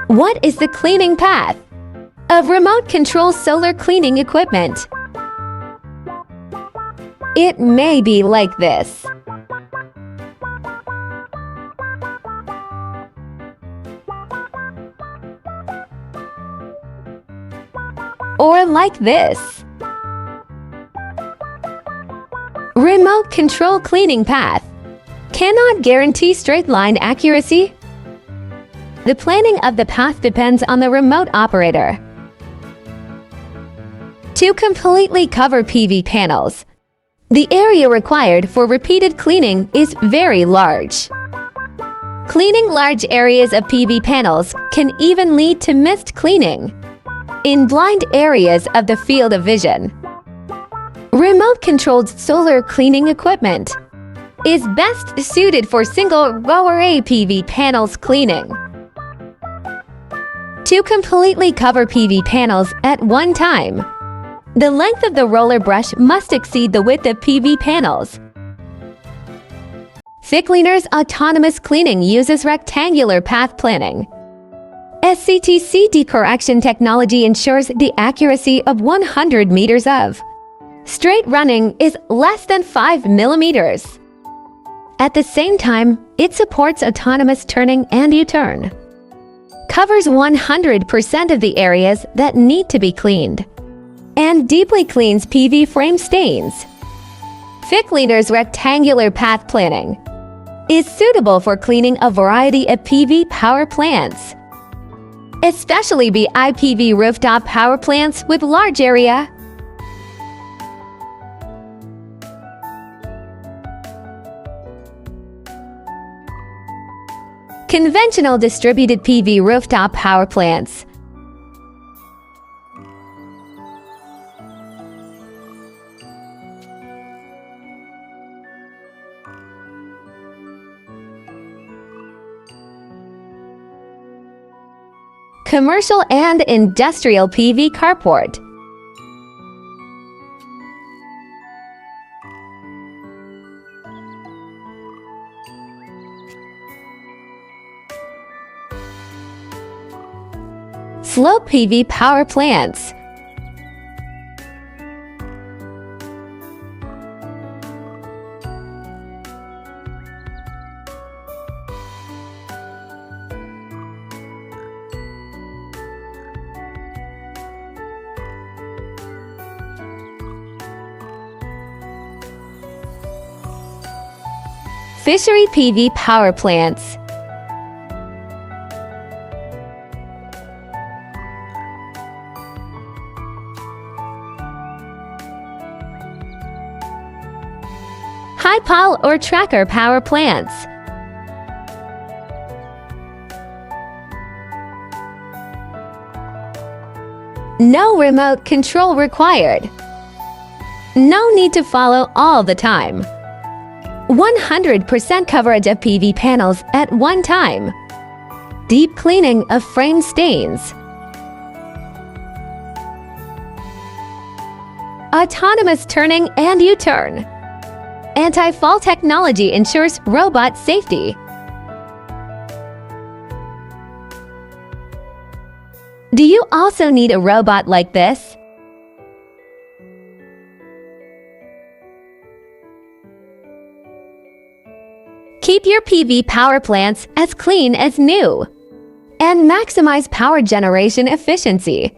What is the cleaning path of remote control solar cleaning equipment? It may be like this. Or like this. Remote control cleaning path cannot guarantee straight line accuracy. The planning of the path depends on the remote operator. To completely cover PV panels, the area required for repeated cleaning is very large. Cleaning large areas of PV panels can even lead to missed cleaning in blind areas of the field of vision. Remote-controlled solar cleaning equipment is best suited for single row array PV panels cleaning. To completely cover PV panels at one time, the length of the roller brush must exceed the width of PV panels. PhiCleaner's autonomous cleaning uses rectangular path planning. SCTC decorrection technology ensures the accuracy of 100 meters of straight running is less than 5 millimeters. At the same time, it supports autonomous turning and U-turn. Covers 100% of the areas that need to be cleaned, and deeply cleans PV frame stains. PhiCleaner's rectangular path planning is suitable for cleaning a variety of PV power plants, especially BIPV rooftop power plants with large area. Conventional distributed PV rooftop power plants. Commercial and industrial PV carport. Slope PV power plants. Fishery PV power plants. High pole or tracker power plants. No remote control required. No need to follow all the time. 100% coverage of PV panels at one time. Deep cleaning of frame stains. Autonomous turning and U-turn. Anti-fall technology ensures robot safety. Do you also need a robot like this? Keep your PV power plants as clean as new and maximize power generation efficiency